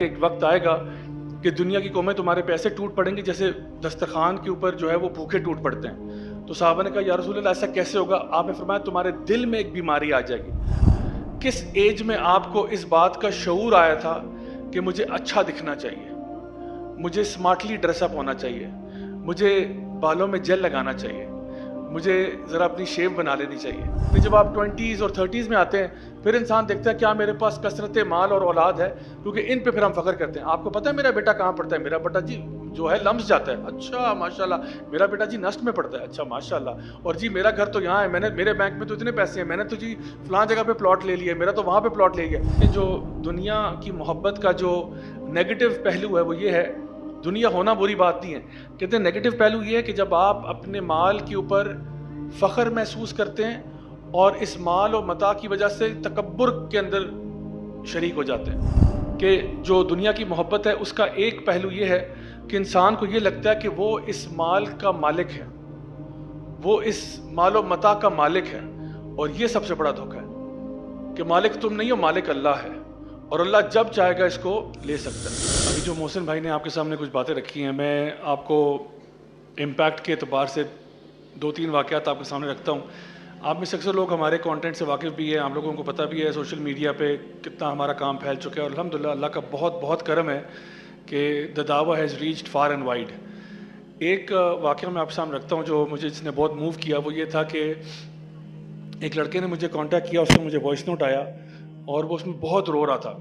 ایک وقت آئے گا کہ دنیا کی قومیں تمہارے پہ ایسے ٹوٹ پڑیں گی جیسے دسترخوان کے اوپر جو ہے وہ بھوکے ٹوٹ پڑتے ہیں. تو صحابہ نے کہا یا رسول اللہ ایسا کیسے ہوگا؟ آپ نے فرمایا تمہارے دل میں ایک بیماری آ جائے گی. کس ایج میں آپ کو اس بات کا شعور آیا تھا کہ مجھے اچھا دکھنا چاہیے, مجھے اسمارٹلی ڈریس اپ ہونا چاہیے, مجھے بالوں میں جیل لگانا چاہیے, مجھے ذرا اپنی شیو بنا لینی چاہیے؟ پھر جب آپ 20s اور 30s میں آتے ہیں پھر انسان دیکھتا ہے کیا میرے پاس کثرت مال اور اولاد ہے, کیونکہ ان پہ پھر ہم فخر کرتے ہیں. آپ کو پتہ ہے میرا بیٹا کہاں پڑھتا ہے؟ میرا بیٹا جی جو ہے لمس جاتا ہے. اچھا ماشاءاللہ. میرا بیٹا جی نسٹ میں پڑھتا ہے. اچھا ماشاءاللہ. اور جی میرا گھر تو یہاں ہے, میرے بینک میں تو اتنے پیسے ہیں, میں نے تو جی فلاں جگہ پہ پلاٹ لے لیا, میرا تو وہاں پہ پلاٹ لے لیا. جو دنیا کی محبت کا جو نیگیٹو پہلو ہے وہ یہ ہے, دنیا ہونا بری بات نہیں ہے. کہتے ہیں نیگیٹو پہلو یہ ہے کہ جب آپ اپنے مال کے اوپر فخر محسوس کرتے ہیں اور اس مال و متاع کی وجہ سے تکبر کے اندر شریک ہو جاتے ہیں. کہ جو دنیا کی محبت ہے اس کا ایک پہلو یہ ہے کہ انسان کو یہ لگتا ہے کہ وہ اس مال کا مالک ہے, وہ اس مال و متاع کا مالک ہے, اور یہ سب سے بڑا دھوکہ ہے کہ مالک تم نہیں ہو, مالک اللہ ہے, اور اللہ جب چاہے گا اس کو لے سکتا ہے. ابھی جو محسن بھائی نے آپ کے سامنے کچھ باتیں رکھی ہیں, میں آپ کو امپیکٹ کے اعتبار سے 2-3 واقعات آپ کے سامنے رکھتا ہوں. آپ میں سے اکثر لوگ ہمارے کانٹینٹ سے واقف بھی ہیں, آپ لوگوں کو پتہ بھی ہے سوشل میڈیا پہ کتنا ہمارا کام پھیل چکا ہے, اور الحمدللہ اللہ کا بہت بہت کرم ہے کہ the dawah has reached far and wide. ایک واقعہ میں آپ کے سامنے رکھتا ہوں جو مجھے جس نے بہت موو کیا. وہ یہ تھا کہ ایک لڑکے نے مجھے کانٹیکٹ کیا, اس نے مجھے وائس نوٹ آیا اور وہ اس میں بہت رو رہا تھا,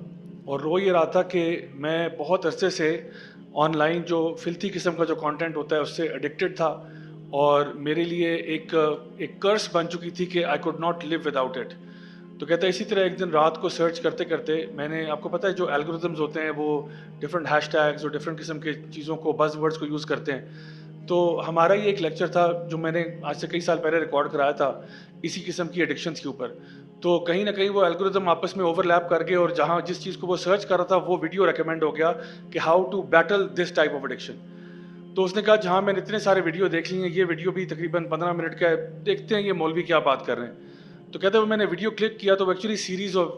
اور رو یہ رہا تھا کہ میں بہت عرصے سے آن لائن جو فلتھی قسم کا جو کانٹینٹ ہوتا ہے اس سے ایڈکٹڈ تھا, اور میرے لیے ایک کرس بن چکی تھی کہ I could not live without it. تو کہتا ہے اسی طرح ایک دن رات کو سرچ کرتے کرتے میں نے, آپ کو پتہ ہے جو الگوریتھمز ہوتے ہیں وہ ڈفرینٹ ہیش ٹیگز اور ڈفرینٹ قسم کے چیزوں کو بز ورڈز کو یوز کرتے ہیں. تو ہمارا یہ ایک لیکچر تھا جو میں نے آج سے کئی سال پہلے ریکارڈ کرایا تھا اسی قسم کی ایڈکشنز کے اوپر. تو کہیں نہ کہیں وہ الگوریتھم آپس میں اوور لیپ کر گئے, اور جہاں جس چیز کو وہ سرچ کر رہا تھا وہ ویڈیو ریکمینڈ ہو گیا کہ how to battle this type of addiction. تو اس نے کہا جہاں میں نے اتنے سارے ویڈیو دیکھ لی ہیں, یہ ویڈیو بھی تقریباً 15 منٹ کا ہے, دیکھتے ہیں یہ مولوی کیا بات کر رہے ہیں. تو کہتے ہیں میں نے ویڈیو کلک کیا تو وہ ایکچولی سیریز آف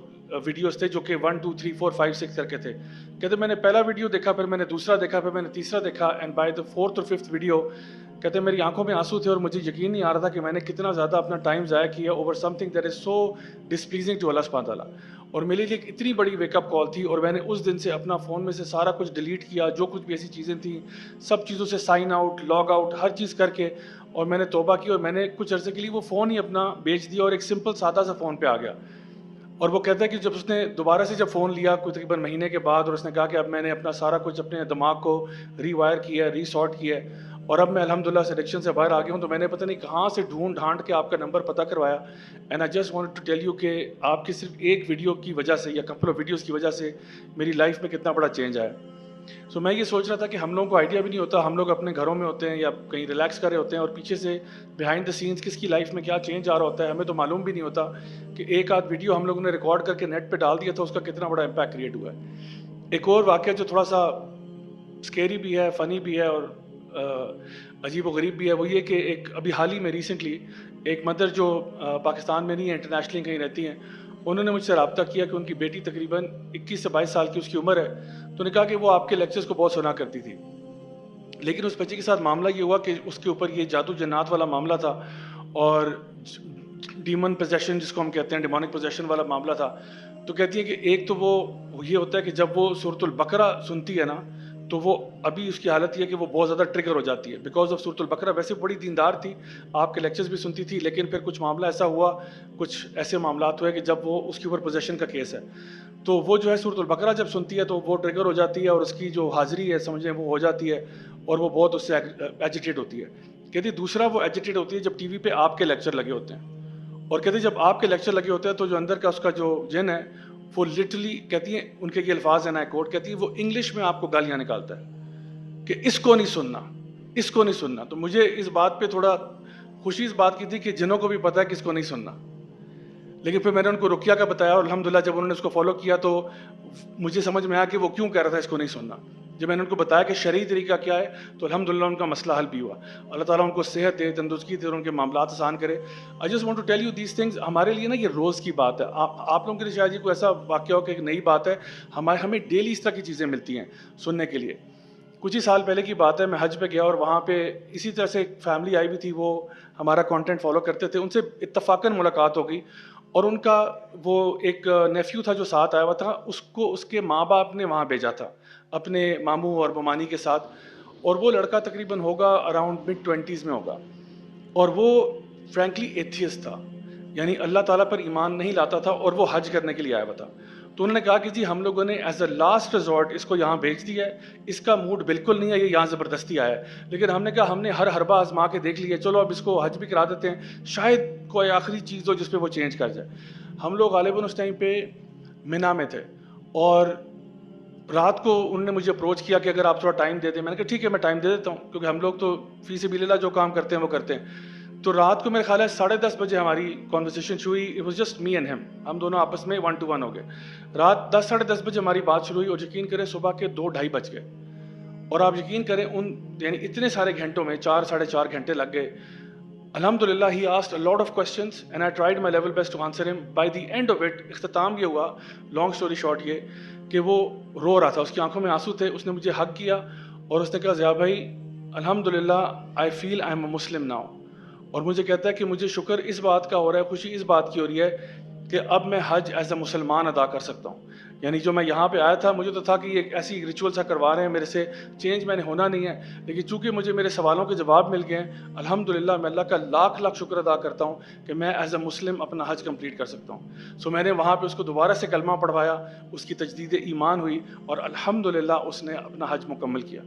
ویڈیوز تھے جو کہ 1 2 3 4 5 6 کر کے تھے. کہتے میں نے پہلا ویڈیو دیکھا, پھر میں نے دوسرا دیکھا, پھر میں نے تیسرا دیکھا, اینڈ بائی دا 4th اور 5th ویڈیو کہتے ہیں میری آنکھوں میں آنسو تھے, اور مجھے یقین نہیں آ رہا تھا کہ میں نے کتنا زیادہ اپنا ٹائم ضائع کیا over something that is so displeasing to Allah سبحانہ تعالیٰ. اور میرے لیے ایک اتنی بڑی ویک اپ کال تھی, اور میں نے اس دن سے اپنا فون میں سے سارا کچھ ڈیلیٹ کیا, جو کچھ بھی ایسی چیزیں تھیں سب چیزوں سے سائن آؤٹ, لاگ آؤٹ, ہر چیز کر کے, اور میں نے توبہ کی, اور میں نے کچھ عرصے کے لیے وہ فون ہی اپنا بیچ دیا اور ایک سمپل سادہ سا فون پہ آ گیا. اور وہ کہتا ہے کہ جب اس نے دوبارہ سے جب فون لیا کوئی تقریباً مہینے کے بعد, اور اس نے کہا کہ اب میں نے اپنا سارا کچھ اپنے دماغ کو ری وائر کیا ہے, ری سارٹ کیا ہے, اور اب میں الحمدللہ سے ایڈکشن سے باہر آ گیا ہوں. تو میں نے پتہ نہیں کہاں سے ڈھونڈ ڈھانڈ کے آپ کا نمبر پتہ کروایا, and I just want to tell you کہ آپ کی صرف ایک ویڈیو کی وجہ سے یا کپل آف ویڈیوز کی وجہ سے میری لائف میں کتنا بڑا چینج آیا. سو میں یہ سوچ رہا تھا کہ ہم لوگوں کو آئیڈیا بھی نہیں ہوتا, ہم لوگ اپنے گھروں میں ہوتے ہیں یا کہیں ریلیکس کر رہے ہوتے ہیں, اور پیچھے سے بیہائنڈ دا سینس کس کی لائف میں کیا چینج آ رہا ہوتا ہے ہمیں تو معلوم بھی نہیں ہوتا کہ ایک آدھ ویڈیو ہم لوگوں نے ریکارڈ کر کے نیٹ پہ ڈال دیا تھا, اس کا کتنا بڑا امپیکٹ کریٹ ہوا ہے. ایک اور واقعہ جو تھوڑا سا اسکیری بھی ہے, فنی بھی ہے, اور عجیب و غریب بھی ہے, وہ یہ کہ ایک ابھی حال ہی میں ریسنٹلی ایک مدر جو پاکستان میں نہیں ہے, انٹرنیشنلی کہیں رہتی ہیں, انہوں نے مجھ سے رابطہ کیا کہ ان کی بیٹی تقریباً 21 سے 22 سال کی اس کی عمر ہے. تو نے کہا کہ وہ آپ کے لیکچرز کو بہت سنا کرتی تھی, لیکن اس بچے کے ساتھ معاملہ یہ ہوا کہ اس کے اوپر یہ جادو جنات والا معاملہ تھا, اور ڈیمن پوزیشن جس کو ہم کہتے ہیں, ڈیمونک پوزیشن والا معاملہ تھا. تو کہتی ہے کہ ایک تو وہ یہ ہوتا ہے کہ جب وہ سورۃ البقرہ سنتی ہے نا, تو وہ ابھی اس کی حالت یہ ہے کہ وہ بہت زیادہ ٹریگر ہو جاتی ہے بیکاز آف سورۃ البقرہ. ویسے بڑی دیندار تھی, آپ کے لیکچرز بھی سنتی تھی, لیکن پھر کچھ معاملہ ایسا ہوا, کچھ ایسے معاملات ہوئے کہ جب وہ اس کے اوپر پوزیشن کا کیس ہے, تو وہ جو ہے سورۃ البقرہ جب سنتی ہے تو وہ ٹریگر ہو جاتی ہے, اور اس کی جو حاضری ہے سمجھیں وہ ہو جاتی ہے, اور وہ بہت اس سے ایجیٹیٹ ہوتی ہے. کہتی دوسرا وہ ایجیٹیٹ ہوتی ہے جب ٹی وی پہ آپ کے لیکچر لگے ہوتے ہیں, اور کہتی جب آپ کے لیکچر لگے ہوتے ہیں تو جو اندر کا اس کا جو جن ہے وہ لٹرلی کہتی ہیں, ان کے یہ الفاظ ہیں, کوٹ کہتی ہے وہ انگلش میں آپ کو گالیاں نکالتا ہے کہ اس کو نہیں سننا, اس کو نہیں سننا. تو مجھے اس بات پہ تھوڑا خوشی اس بات کی تھی کہ جنوں کو بھی پتہ ہے کہ اس کو نہیں سننا, لیکن پھر میں نے ان کو رقیہ کا بتایا, اور الحمدللہ جب انہوں نے اس کو فالو کیا تو مجھے سمجھ میں آیا کہ وہ کیوں کہہ رہا تھا اس کو نہیں سننا. جب میں نے ان کو بتایا کہ شرعی طریقہ کیا ہے تو الحمدللہ ان کا مسئلہ حل بھی ہوا. اللہ تعالیٰ ان کو صحت دے, تندرستی دے اور ان کے معاملات آسان کرے. I just want to tell you these things. ہمارے لیے نا یہ روز کی بات ہے. آپ لوگوں کے لیے شاید یہ کوئی ایسا واقعہ ہو کہ ایک نئی بات ہے. ہمیں ڈیلی اس طرح کی چیزیں ملتی ہیں سننے کے لیے. کچھ ہی سال پہلے کی بات ہے, میں حج پہ گیا اور وہاں پہ اسی طرح سے ایک فیملی آئی ہوئی تھی, وہ ہمارا کانٹینٹ فالو کرتے تھے. ان سے اتفاقاً ملاقات ہو گئی اور ان کا وہ ایک نیفیو تھا جو ساتھ آیا ہوا تھا, اس کے ماں باپ نے وہاں بھیجا تھا اپنے ماموں اور ممانی کے ساتھ. اور وہ لڑکا تقریباً ہوگا اراؤنڈ mid-20s میں ہوگا, اور وہ فرینکلی ایتھیسٹ تھا, یعنی اللہ تعالیٰ پر ایمان نہیں لاتا تھا, اور وہ حج کرنے کے لیے آیا ہوا تھا. تو انہوں نے کہا کہ جی ہم لوگوں نے ایز اے لاسٹ ریزورٹ اس کو یہاں بھیج دیا ہے, اس کا موڈ بالکل نہیں ہے, یہ یہاں زبردستی آیا ہے, لیکن ہم نے کہا ہم نے ہر حربہ آزما کے دیکھ لیا, چلو اب اس کو حج بھی کرا دیتے ہیں, شاید کوئی آخری چیز ہو جس پہ وہ چینج کر جائے. ہم لوگ غالباً اس ٹائم پہ منا میں تھے, اور رات کو انہوں نے مجھے اپروچ کیا کہ اگر آپ تھوڑا ٹائم دے دیں. میں نے کہا ٹھیک ہے میں ٹائم دے دیتا ہوں, کیونکہ ہم لوگ تو فی سبیل اللہ جو کام کرتے ہیں وہ کرتے ہیں. تو رات کو میرے خیال ہے 10:30 بجے ہماری کانورسیشن شروع ہوئی. It was just me and ہم, ہم دونوں آپس میں 1-to-1 ہو گئے. رات 10-10:30 بجے ہماری بات شروع ہوئی, اور یقین کریں صبح کے 2-2:30 بج گئے. اور آپ یقین کریں ان یعنی اتنے سارے گھنٹوں میں 4-4.5 گھنٹے لگ گئے. الحمدللہ he asked a lot of questions and I tried my level best to answer him. By the end of it, اختتام یہ ہوا, long story short یہ کہ وہ رو رہا تھا, اس کی آنکھوں میں آنسو تھے. اس نے مجھے حگ کیا اور اس نے کہا ضیاء بھائی الحمدللہ I feel I am a Muslim now. اور مجھے کہتا ہے کہ مجھے شکر اس بات کا ہو رہا ہے, خوشی اس بات کی ہو رہی ہے کہ اب میں حج ایز اے مسلمان ادا کر سکتا ہوں. یعنی جو میں یہاں پہ آیا تھا مجھے تو تھا کہ یہ ایسی ریچول سا کروا رہے ہیں میرے سے, چینج میں نے ہونا نہیں ہے, لیکن چونکہ مجھے میرے سوالوں کے جواب مل گئے ہیں, الحمدللہ میں اللہ کا لاکھ شکر ادا کرتا ہوں کہ میں ایز اے مسلم اپنا حج کمپلیٹ کر سکتا ہوں. سو میں نے وہاں پہ اس کو دوبارہ سے کلمہ پڑھوایا, اس کی تجدید ایمان ہوئی, اور الحمدللہ اس نے اپنا حج مکمل کیا.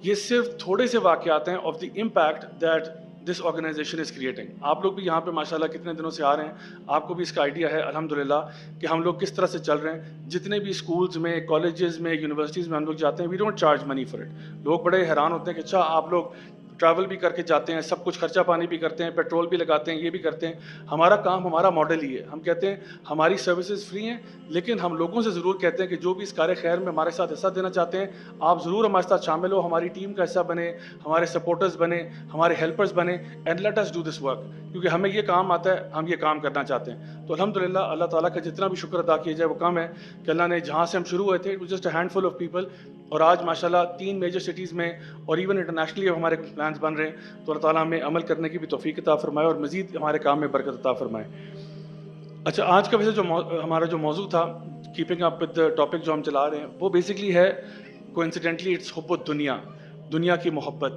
یہ صرف تھوڑے سے واقعات ہیں of the impact that this organisation is creating. آپ لوگ بھی یہاں پہ ماشاءاللہ کتنے دنوں سے آ رہے ہیں, آپ کو بھی اس کا آئیڈیا ہے الحمدللہ کہ ہم لوگ کس طرح سے چل رہے ہیں. جتنے بھی اسکولز میں, کالجز میں, یونیورسٹیز میں ہم لوگ جاتے ہیں, we don't charge money for it. لوگ بڑے حیران ہوتے ہیں کہ اچھا آپ لوگ ٹریول بھی کر کے جاتے ہیں, سب کچھ خرچہ پانی بھی کرتے ہیں, پیٹرول بھی لگاتے ہیں, یہ بھی کرتے ہیں. ہمارا کام, ہمارا ماڈل ہی ہے. ہم کہتے ہیں ہماری سروسز فری ہیں, لیکن ہم لوگوں سے ضرور کہتے ہیں کہ جو بھی اس کار خیر میں ہمارے ساتھ حصہ دینا چاہتے ہیں, آپ ضرور ہمارے ساتھ شامل ہو, ہماری ٹیم کا حصہ بنے, ہمارے سپورٹرز بنے, ہمارے ہیلپرز بنے, and let us do this work, کیونکہ ہمیں یہ کام آتا ہے, ہم یہ کام کرنا چاہتے ہیں. تو الحمدللہ اللہ تعالیٰ کا جتنا بھی شکر ادا کیا جائے وہ کم ہے کہ اللہ نے جہاں سے ہم شروع ہوئے تھے it was just a handful of people, اور آج ماشاءاللہ 3 میجر سٹیز میں اور ایون انٹرنیشنلی اب ہمارے پلانز بن رہے ہیں. تو اللہ تعالیٰ ہمیں عمل کرنے کی بھی توفیق عطا فرمائے اور مزید ہمارے کام میں برکت عطا فرمائے. اچھا, آج کا ویسے ہمارا جو موضوع تھا, کیپنگ اپ ود ٹاپک جو ہم چلا رہے ہیں, وہ بیسکلی ہے کوئنسیڈنٹلی اٹس حب الدنیا, دنیا کی محبت.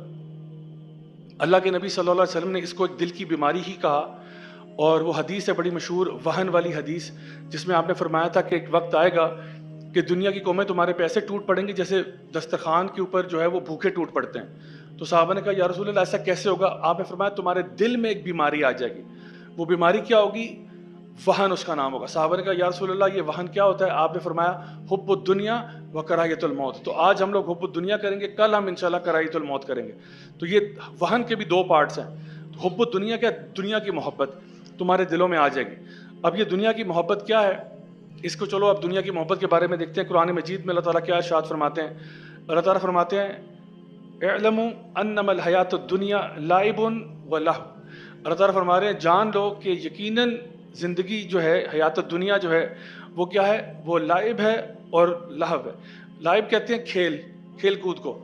اللہ کے نبی صلی اللہ علیہ وسلم نے اس کو ایک دل کی بیماری ہی کہا, اور وہ حدیث ہے بڑی مشہور, وہن والی حدیث, جس میں آپ نے فرمایا تھا کہ ایک وقت آئے گا کہ دنیا کی قومیں تمہارے پہ ایسے ٹوٹ پڑیں گی جیسے دسترخوان کے اوپر جو ہے وہ بھوکے ٹوٹ پڑتے ہیں. تو صحابہ نے کہا یا رسول اللہ ایسا کیسے ہوگا؟ آپ نے فرمایا تمہارے دل میں ایک بیماری آ جائے گی. وہ بیماری کیا ہوگی؟ وہن اس کا نام ہوگا. صحابہ نے کہا یا رسول اللہ یہ وہن کیا ہوتا ہے؟ آپ نے فرمایا حب الدنیا و کراہیت الموت. تو آج ہم لوگ حب الدنیا کریں گے, کل ہم انشاءاللہ کراہیت الموت کریں گے. تو یہ وہن کے بھی 2 پارٹس ہیں. حب الدنیا کیا؟ دنیا کی محبت تمہارے دلوں میں آ جائے گی. اب یہ دنیا کی محبت کیا ہے, اس کو چلو اب دنیا کی محبت کے بارے میں دیکھتے ہیں. قرآن مجید میں اللہ تعالیٰ کیا ارشاد فرماتے ہیں؟ اللہ تعالیٰ فرماتے ہیں اعلموا انما الحیات الدنیا لعب و لہو. اللہ تعالیٰ فرما رہے ہیں جان لو کہ یقیناً زندگی جو ہے, حیات الدنیا جو ہے وہ کیا ہے؟ وہ لعب ہے اور لہو ہے. لعب کہتے ہیں کھیل کود کو.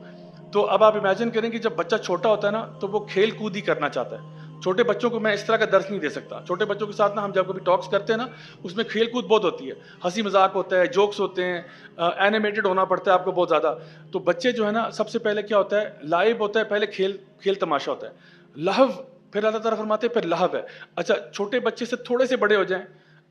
تو اب آپ امیجن کریں کہ جب بچہ چھوٹا ہوتا ہے نا تو وہ کھیل کود ہی کرنا چاہتا ہے. چھوٹے بچوں کو میں اس طرح کا درس نہیں دے سکتا. چھوٹے بچوں کے ساتھ نا ہم جب کبھی ٹاکس کرتے ہیں نا, اس میں کھیل کود بہت ہوتی ہے, ہنسی مذاق ہوتا ہے, جوکس ہوتے ہیں, اینیمیٹڈ ہونا پڑتا ہے آپ کو بہت زیادہ. تو بچے جو ہے نا سب سے پہلے کیا ہوتا ہے؟ لائب ہوتا ہے, پہلے کھیل تماشا ہوتا ہے. لہو پھر اللہ تعالیٰ فرماتے ہیں پھر لہو ہے. اچھا, چھوٹے بچے سے تھوڑے سے بڑے ہو جائیں,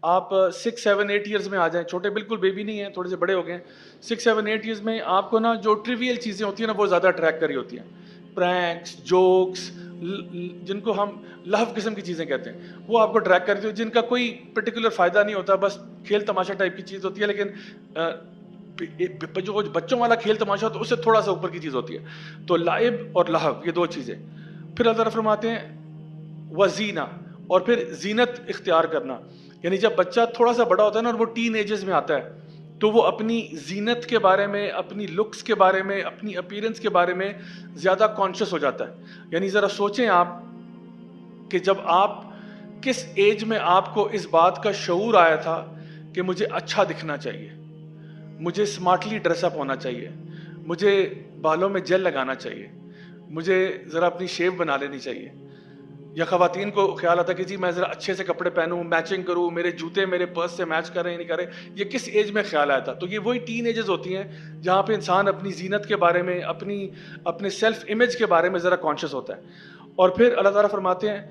آپ 6, 7, 8 ایئرز میں آ جائیں, چھوٹے بالکل بیبی نہیں ہیں, تھوڑے سے بڑے ہو گئے ہیں, 6, 7, 8 ایئرز میں آپ کو نا جو ٹریویل چیزیں ہوتی ہیں نا وہ زیادہ اٹریکٹ کری ہوتی ہیں. پرینکس, جوکس, جن کو ہم لہو قسم کی چیزیں کہتے ہیں, وہ آپ کو اٹریکٹ کرتی ہیں, جن کا کوئی پرٹیکولر فائدہ نہیں ہوتا, بس کھیل تماشا ٹائپ کی چیز ہوتی ہے. لیکن جو بچوں والا کھیل تماشا ہوتا ہے اس سے تھوڑا سا اوپر کی چیز ہوتی ہے. تو لعب اور لہو یہ 2 چیزیں. پھر اللہ تعالیٰ فرماتے ہیں وزینہ, اور پھر زینت اختیار کرنا. یعنی جب بچہ تھوڑا سا بڑا ہوتا ہے نا اور وہ ٹین ایجز میں آتا ہے, تو وہ اپنی زینت کے بارے میں، اپنی لکس کے بارے میں، اپنی اپیرنس کے بارے میں زیادہ کانشیس ہو جاتا ہے. یعنی ذرا سوچیں آپ کہ جب آپ کس ایج میں آپ کو اس بات کا شعور آیا تھا کہ مجھے اچھا دکھنا چاہیے، مجھے اسمارٹلی ڈریس اپ ہونا چاہیے، مجھے بالوں میں جیل لگانا چاہیے، مجھے ذرا اپنی شیو بنا لینی چاہیے. یا خواتین کو خیال آتا کہ جی میں ذرا اچھے سے کپڑے پہنوں، میچنگ کروں، میرے جوتے میرے پرس سے میچ کر رہے ہیں نہیں کر رہے. یہ کس ایج میں خیال آیا تھا؟ تو یہ وہی ٹین ایجز ہوتی ہیں جہاں پہ انسان اپنی زینت کے بارے میں، اپنے سیلف امیج کے بارے میں ذرا کانشیس ہوتا ہے. اور پھر اللہ تعالیٰ فرماتے ہیں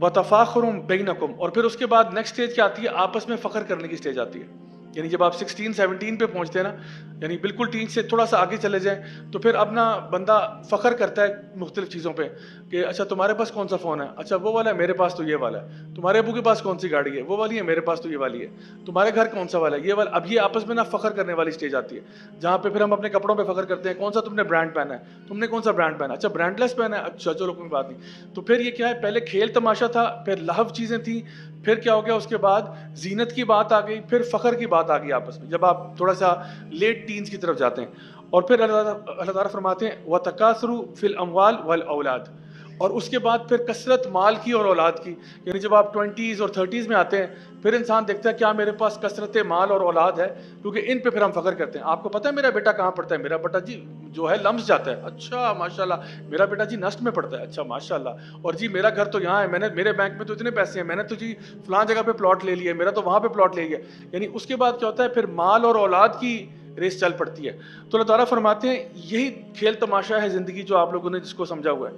وَتَفَاخُرٌ بَيْنَكُمْ، اور پھر اس کے بعد نیکسٹ اسٹیج کیا آتی ہے؟ آپس میں فخر کرنے کی اسٹیج آتی ہے. یعنی جب آپ 16-17 پہ پہنچتے ہیں نا، یعنی بالکل ٹین سے تھوڑا سا آگے چلے جائیں، تو پھر اب نا بندہ فخر کرتا ہے مختلف چیزوں پہ کہ اچھا تمہارے پاس کون سا فون ہے، اچھا وہ والا ہے، میرے پاس تو یہ والا ہے. تمہارے ابو کے پاس کون سی گاڑی ہے، وہ والی ہے، میرے پاس تو یہ والی ہے. تمہارے گھر کون سا والا ہے، یہ والا. اب یہ آپس میں نا فخر کرنے والی اسٹیج آتی ہے جہاں پہ پھر ہم اپنے کپڑوں پہ فخر کرتے ہیں. کون سا تم نے برانڈ پہنا ہے، تم نے کون سا برانڈ پہنا، اچھا برانڈ لیس پہنا ہے، اچھا چلو کوئی بات نہیں. تو پھر یہ کیا ہے، پہلے کھیل تماشا تھا، پھر لہو چیزیں تھیں، پھر کیا ہو گیا، اس کے بعد زینت کی بات آ گئی، پھر فخر کی بات آ گئی آپس میں جب آپ تھوڑا سا لیٹ ٹینز کی طرف جاتے ہیں. اور پھر اللہ تعالیٰ فرماتے ہیں وَتَكَاثُرُ فِي الْأَمْوَالِ وَالْأَوْلَادِ، اور اس کے بعد پھر کثرت مال کی اور اولاد کی. یعنی جب آپ 20s اور 30s میں آتے ہیں پھر انسان دیکھتا ہے کیا میرے پاس کثرت مال اور اولاد ہے، کیونکہ ان پہ پھر ہم فخر کرتے ہیں. آپ کو پتہ ہے میرا بیٹا کہاں پڑھتا ہے، میرا بیٹا جی جو ہے لمس جاتا ہے، اچھا ماشاءاللہ. میرا بیٹا جی نسٹ میں پڑھتا ہے، اچھا ماشاءاللہ. اور جی میرا گھر تو یہاں ہے، میرے بینک میں تو اتنے پیسے ہیں، میں نے تو جی فلان جگہ پہ پلاٹ لے لیا، میرا تو وہاں پہ پلاٹ لے لیا. یعنی اس کے بعد کیا ہوتا ہے، پھر مال اور اولاد کی ریس چل پڑتی ہے. تو اللہ تعالیٰ فرماتے ہیں یہی کھیل تماشا ہے زندگی جو آپ لوگوں نے جس کو سمجھا ہوا ہے.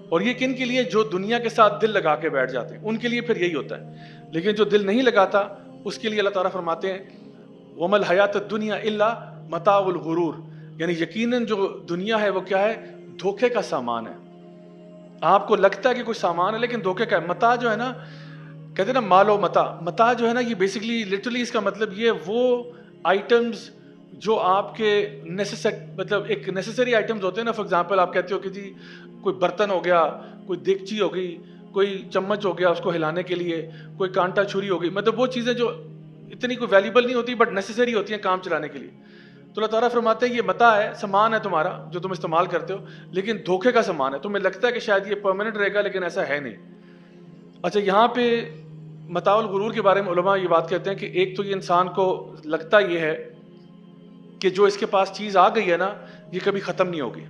اور یہ کن کے لیے؟ جو دنیا کے ساتھ دل لگا کے بیٹھ جاتے ہیں ان کے لیے پھر یہی ہوتا ہے. لیکن جو دل نہیں لگاتا اس کے لیے اللہ تعالیٰ فرماتے ہیں وَمَا الْحَيَاةُ الدُّنْيَا إِلَّا مَتَاعُ الْغُرُورِ، یعنی یقیناً جو دنیا ہے وہ کیا ہے؟ دھوکے کا سامان ہے. آپ کو لگتا ہے کہ کوئی سامان ہے لیکن دھوکے کا ہے. متاع جو ہے نا، کہتے ہیں نا مال و متاع، متاع جو ہے نا یہ بیسکلی لٹرلی اس کا مطلب یہ وہ آئٹمز جو آپ کے مطلب ایک نیسیسری آئٹمز ہوتے ہیں نا. فار ایگزامپل آپ کہتے ہو کہ جی کوئی برتن ہو گیا، کوئی دیگچی ہو گئی، کوئی چمچ ہو گیا اس کو ہلانے کے لیے، کوئی کانٹا چھری ہو گئی، مطلب وہ چیزیں جو اتنی کوئی ویلیبل نہیں ہوتی بٹ نیسیسری ہوتی ہیں کام چلانے کے لیے. تو اللہ تعالیٰ فرماتے ہیں یہ متاع ہے، سامان ہے تمہارا جو تم استعمال کرتے ہو، لیکن دھوکے کا سامان ہے. تمہیں لگتا ہے کہ شاید یہ پرماننٹ رہے گا لیکن ایسا ہے نہیں. اچھا یہاں پہ متاع الغرور کے بارے میں علماء یہ بات کہتے ہیں کہ ایک تو یہ انسان کو لگتا یہ ہے کہ جو اس کے پاس چیز آ گئی ہے نا یہ کبھی ختم نہیں ہوگی.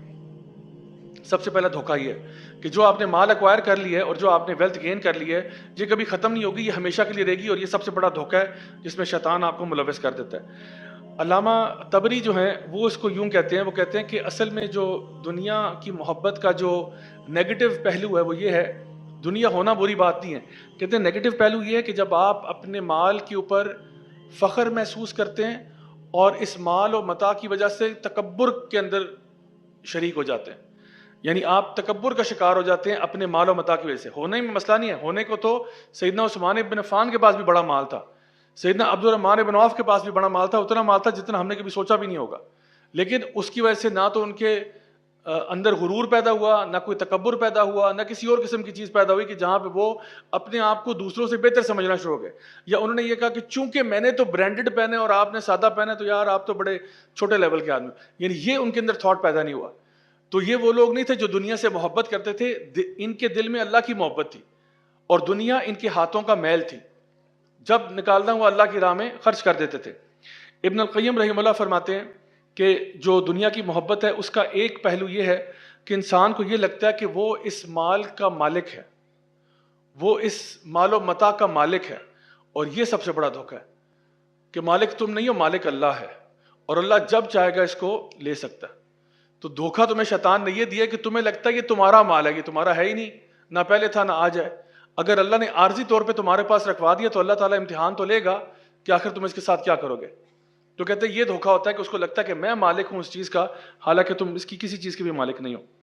سب سے پہلا دھوکہ یہ ہے کہ جو آپ نے مال ایکوائر کر لیا ہے اور جو آپ نے ویلتھ گین کر لی ہے یہ کبھی ختم نہیں ہوگی، یہ ہمیشہ کے لیے رہے گی. اور یہ سب سے بڑا دھوکہ ہے جس میں شیطان آپ کو ملوث کر دیتا ہے. علامہ طبری جو ہیں وہ اس کو یوں کہتے ہیں، وہ کہتے ہیں کہ اصل میں جو دنیا کی محبت کا جو نیگیٹو پہلو ہے وہ یہ ہے، دنیا ہونا بری بات نہیں ہے. کہتے ہیں نیگیٹو پہلو یہ ہے کہ جب آپ اپنے مال کے اوپر فخر محسوس کرتے ہیں اور اس مال و متاع کی وجہ سے تکبر کے اندر شریک ہو جاتے ہیں. یعنی آپ تکبر کا شکار ہو جاتے ہیں اپنے مال و متاع کی وجہ سے. ہونے میں مسئلہ نہیں ہے، ہونے کو تو سیدنا عثمان بن عفان کے پاس بھی بڑا مال تھا، سیدنا عبد الرحمن بن عوف کے پاس بھی بڑا مال تھا، اتنا مال تھا جتنا ہم نے کبھی سوچا بھی نہیں ہوگا. لیکن اس کی وجہ سے نہ تو ان کے اندر غرور پیدا ہوا، نہ کوئی تکبر پیدا ہوا، نہ کسی اور قسم کی چیز پیدا ہوئی کہ جہاں پہ وہ اپنے آپ کو دوسروں سے بہتر سمجھنا شروع ہو گئے. یا انہوں نے یہ کہا کہ چونکہ میں نے تو برانڈڈ پہنے اور آپ نے سادہ پہنے تو یار آپ تو بڑے چھوٹے لیول کے آدمی. یعنی یہ ان کے اندر تھاٹ پیدا نہیں ہوا. تو یہ وہ لوگ نہیں تھے جو دنیا سے محبت کرتے تھے، ان کے دل میں اللہ کی محبت تھی اور دنیا ان کے ہاتھوں کا میل تھی. جب نکالنا ہوا اللہ کی راہ میں خرچ کر دیتے تھے. ابن القیم رحمہ اللہ فرماتے ہیں کہ جو دنیا کی محبت ہے اس کا ایک پہلو یہ ہے کہ انسان کو یہ لگتا ہے کہ وہ اس مال کا مالک ہے، وہ اس مال و متاع کا مالک ہے. اور یہ سب سے بڑا دھوکہ ہے کہ مالک تم نہیں ہو، مالک اللہ ہے اور اللہ جب چاہے گا اس کو لے سکتا ہے. تو دھوکہ تمہیں شیطان نے یہ دیا کہ تمہیں لگتا ہے یہ تمہارا مال ہے، یہ تمہارا ہے ہی نہیں، نہ پہلے تھا نہ آ جائے. اگر اللہ نے عارضی طور پہ تمہارے پاس رکھوا دیا تو اللہ تعالیٰ امتحان تو لے گا کہ آخر تم اس کے ساتھ کیا کرو گے. تو کہتے ہیں یہ دھوکہ ہوتا ہے کہ اس کو لگتا ہے کہ میں مالک ہوں اس چیز کا، حالانکہ تم اس کی کسی چیز کے بھی مالک نہیں ہو.